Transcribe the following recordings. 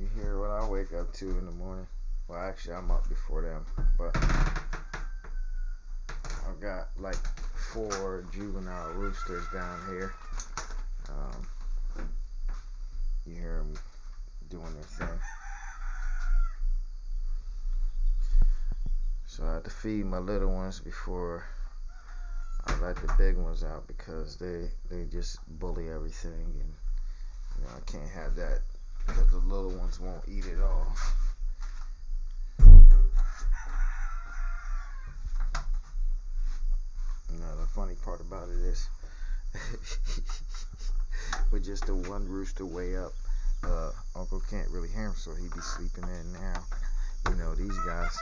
You hear what I wake up to in the morning? Well, actually, I'm up before them, but I've got like 4 juvenile roosters down here. Um, you hear them doing their thing. So I have to feed my little ones before I let the big ones out because they just bully everything, and I can't have that because the little ones won't eat it all. The funny part about it is, with just the one rooster way up, Uncle can't really hear him, so he be sleeping in now. These guys,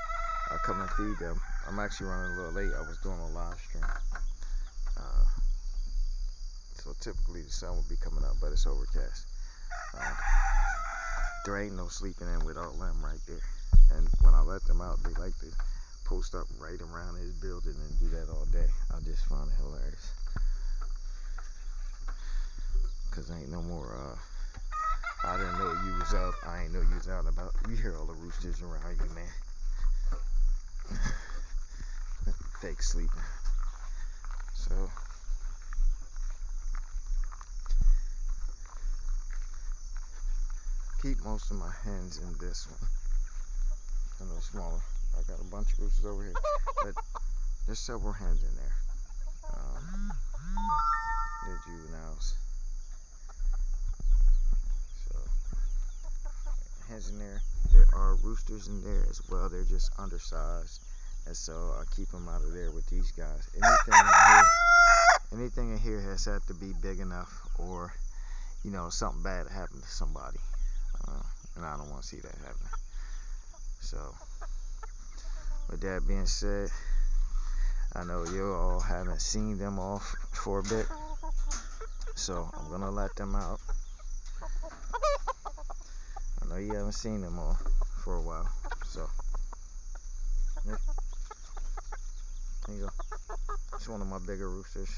I come and feed them. I'm actually running a little late. I was doing a live stream. So typically the sun will be coming up, but it's overcast. There ain't no sleeping in with all them right there. And when I let them out, they like to post up right around his building and do that all day. I just find it hilarious. Cause ain't no more, I didn't know you was out. I ain't know you was out and about. You hear all the roosters around you, man. Fake sleeping. So keep most of my hens in this one. A little smaller. I got a bunch of roosters over here, but there's several hens in there. They're juveniles. So hens in there. There are roosters in there as well. They're just undersized, and so I keep them out of there with these guys. Anything in here has had to be big enough, or something bad happened to somebody, and I don't want to see that happening. So with that being said, I know you all haven't seen them off for a bit, so I'm gonna let them out. I know you haven't seen them all for a while, so yeah. There you go. It's one of my bigger roosters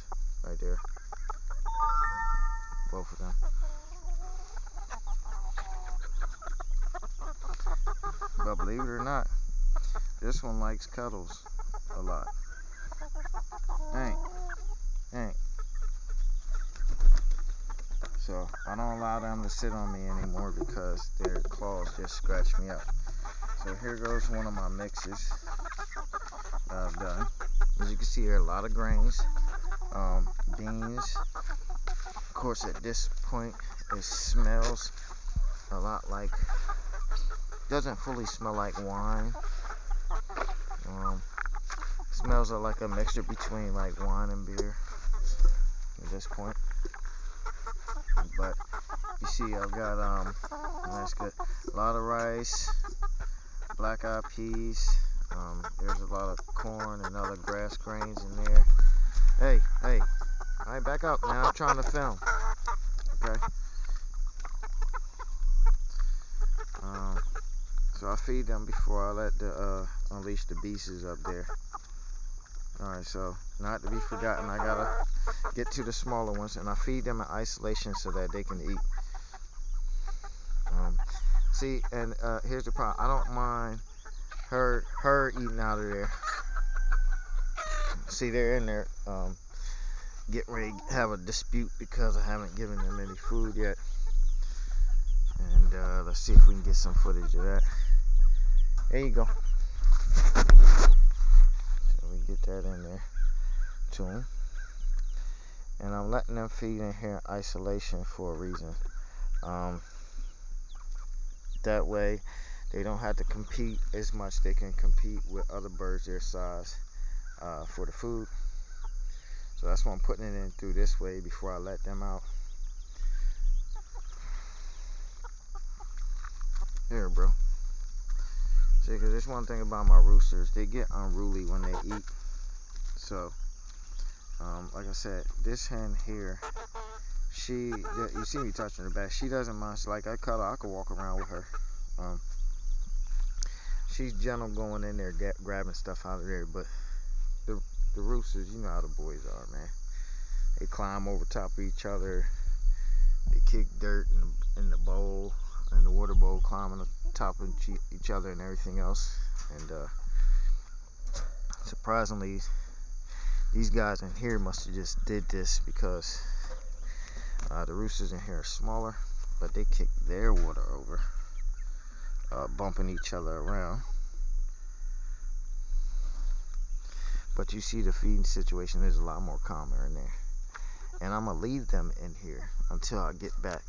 right there. Both of them. But believe it or not, this one likes cuddles a lot. Ain't. So I don't allow them to sit on me anymore because their claws just scratch me up. So here goes one of my mixes that I've done. As you can see here, a lot of grains, beans. Of course, at this point, it smells a lot like, doesn't fully smell like wine. Smells like a mixture between like wine and beer at this point. But you see, I've got that's good. A lot of rice, black-eyed peas. There's a lot of corn and other grass grains in there. Hey, all right, back up now. I'm trying to film. Okay. So I feed them before I let the unleash the beasts up there. Alright, so not to be forgotten, I gotta get to the smaller ones, and I feed them in isolation so that they can eat. See, and here's the problem. I don't mind her eating out of there. See, they're in there getting ready to have a dispute because I haven't given them any food yet. And let's see if we can get some footage of that. There you go. So we get that in there to them. And I'm letting them feed in here in isolation for a reason. That way they don't have to compete as much. They can compete with other birds their size for the food. So that's why I'm putting it in through this way before I let them out. Here, bro. See, because there's one thing about my roosters. They get unruly when they eat. So, like I said, this hen here, you see me touching her back. She doesn't mind. She's like, I cuddle. I could walk around with her. She's gentle going in there, grabbing stuff out of there. But the roosters, you know how the boys are, man. They climb over top of each other. They kick dirt in the bowl. in the water bowl, climbing on top of each other and everything else. And surprisingly, these guys in here must have just did this because the roosters in here are smaller, but they kick their water over, bumping each other around. But you see the feeding situation is a lot more calmer in there. And I'm going to leave them in here until I get back.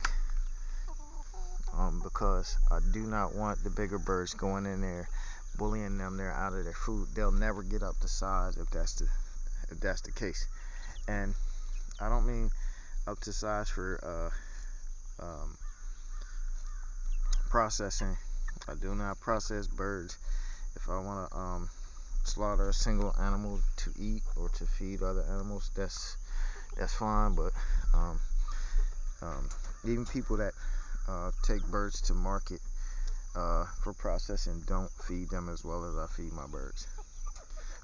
Because I do not want the bigger birds going in there, bullying them. They're out of their food. They'll never get up to size if that's the case. And I don't mean up to size for processing. I do not process birds. If I want to slaughter a single animal to eat or to feed other animals, that's fine. But even people that take birds to market for processing don't feed them as well as I feed my birds.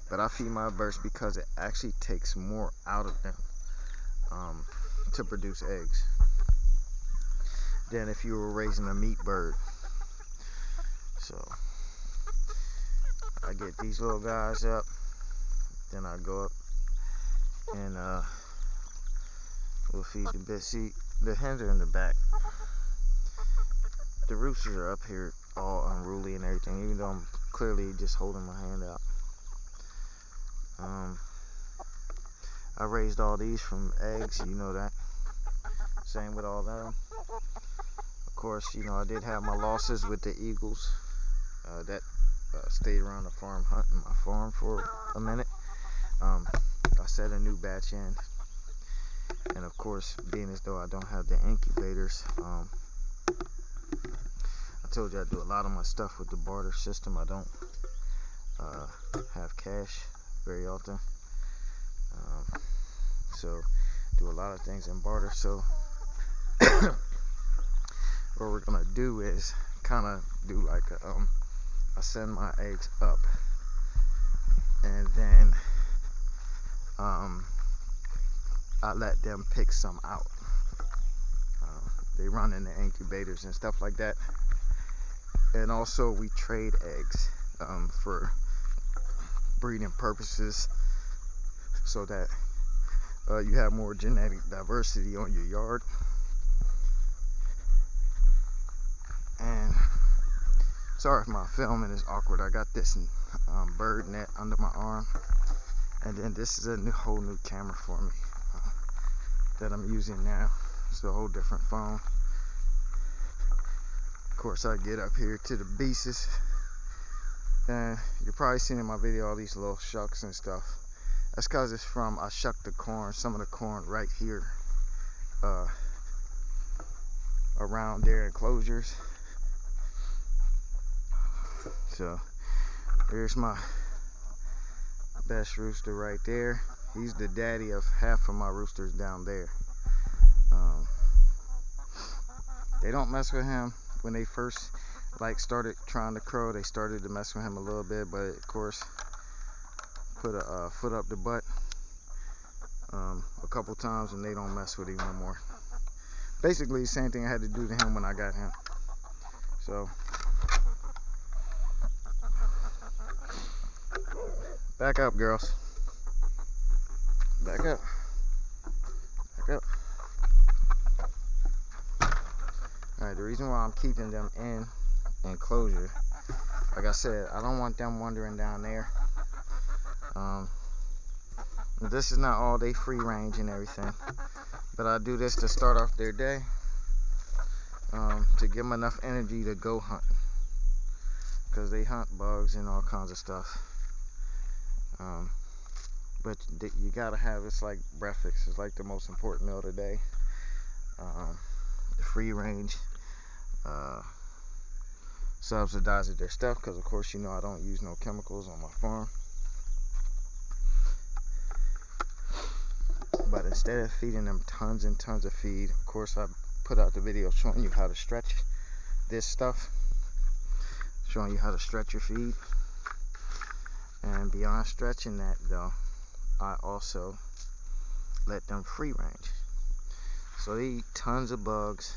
But I feed my birds because it actually takes more out of them to produce eggs than if you were raising a meat bird. So I get these little guys up, then I go up and we'll feed the bit. See, the hens are in the back. The roosters are up here all unruly and everything, even though I'm clearly just holding my hand out. I raised all these from eggs, you know that. Same with all them. Of course, you know, I did have my losses with the eagles that stayed around the farm hunting my farm for a minute. I set a new batch in, and of course, being as though I don't have the incubators, I told you I do a lot of my stuff with the barter system. I don't have cash very often, so do a lot of things in barter. So what we're gonna do is kind of do like I send my eggs up, and then I let them pick some out. They run in the incubators and stuff like that. And also we trade eggs for breeding purposes, so that you have more genetic diversity on your yard. And sorry if my filming is awkward. I got this bird net under my arm, and then this is a whole new camera for me that I'm using now. It's a whole different phone. Of course, I get up here to the beasts, and you're probably seeing in my video all these little shucks and stuff. That's because it's from, I shucked the corn, some of the corn right here around their enclosures. So here's my best rooster right there. He's the daddy of half of my roosters down there. They don't mess with him. When they first started trying to crow, they started to mess with him a little bit, but of course put a foot up the butt a couple times, and they don't mess with him no more. Basically the same thing I had to do to him when I got him. So back up, girls. Back up. Back up. Alright, the reason why I'm keeping them in enclosure, like I said, I don't want them wandering down there. This is not all day free range and everything, but I do this to start off their day, to give them enough energy to go hunting, because they hunt bugs and all kinds of stuff. But you gotta have, it's like breakfast. It's like the most important meal of the day. The free range subsidizes their stuff, because of course, you know, I don't use no chemicals on my farm. But instead of feeding them tons and tons of feed, of course, I put out the video showing you how to stretch this stuff, showing you how to stretch your feed. And beyond stretching that, though, I also let them free range. So they eat tons of bugs,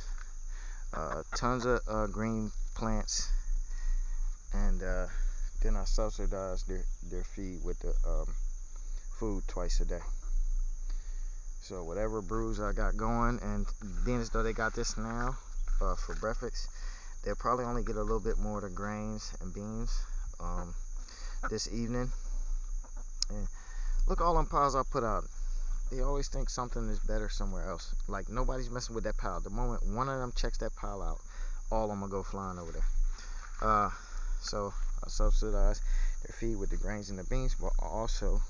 tons of green plants, and then I subsidize their feed with the food twice a day. So whatever brews I got going, and then as though they got this now for breakfast, they'll probably only get a little bit more of the grains and beans this evening. And look, all them piles I put out, they always think something is better somewhere else. Like, nobody's messing with that pile. The moment one of them checks that pile out, all of them will go flying over there. So I subsidize their feed with the grains and the beans, but also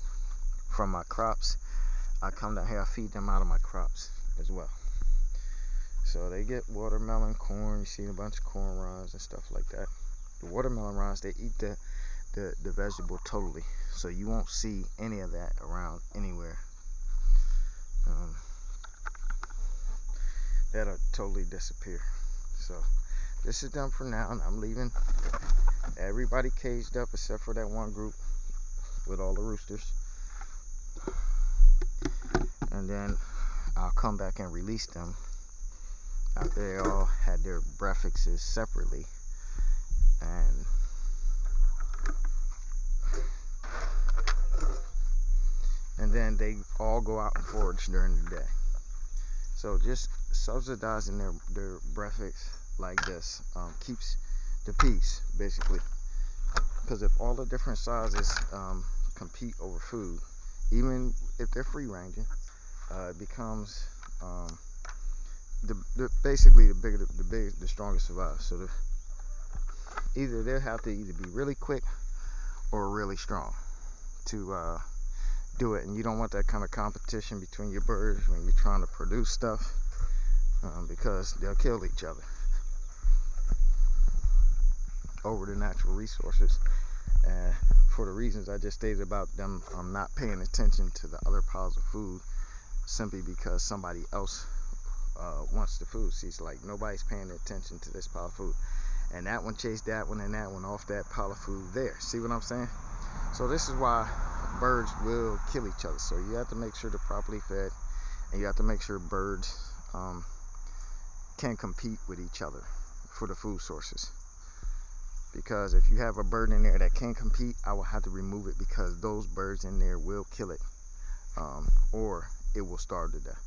from my crops, I come down here, I feed them out of my crops as well. So they get watermelon, corn. You see a bunch of corn rinds and stuff like that. The watermelon rinds, they eat the vegetable totally, so you won't see any of that around anywhere. That'll totally disappear. So this is done for now, and I'm leaving everybody caged up except for that one group with all the roosters, and then I'll come back and release them after they all had their breakfasts separately. And then they all go out and forage during the day. So just subsidizing their breakfast like this keeps the peace, basically. Because if all the different sizes compete over food, even if they're free ranging, it becomes basically the strongest survive. So they'll have to either be really quick or really strong to do it. And you don't want that kind of competition between your birds when you're trying to produce stuff, because they'll kill each other over the natural resources, and for the reasons I just stated about them not paying attention to the other piles of food simply because somebody else wants the food. See, it's like nobody's paying attention to this pile of food, and that one chased that one and that one off that pile of food there. See what I'm saying? So this is why birds will kill each other. So you have to make sure they're properly fed, and you have to make sure birds can compete with each other for the food sources. Because if you have a bird in there that can't compete, I will have to remove it, because those birds in there will kill it, or it will starve to death.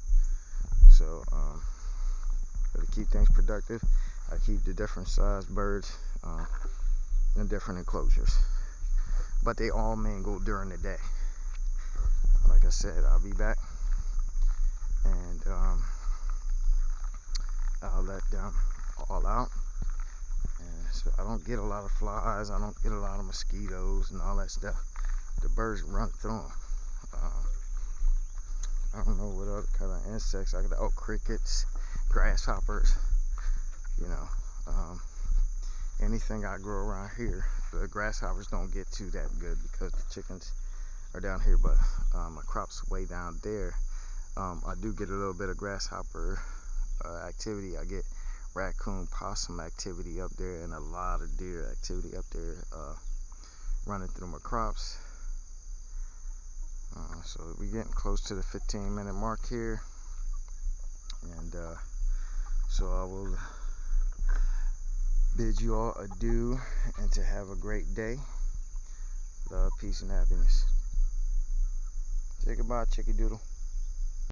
So to keep things productive, I keep the different sized birds in different enclosures, but they all mingle during the day. Like I said, I'll be back, and I'll let them all out. And so I don't get a lot of flies, I don't get a lot of mosquitoes and all that stuff. The birds run through them. I don't know what other kind of insects I got. Oh, crickets, grasshoppers, you know, anything I grow around here. The grasshoppers don't get to that good because the chickens are down here, but my crop's way down there. I do get a little bit of grasshopper activity. I get raccoon, possum activity up there, and a lot of deer activity up there running through my crops. So we're getting close to the 15-minute mark here, and so I will bid you all adieu, and to have a great day. Love, peace, and happiness. Say goodbye, Chicky Doodle.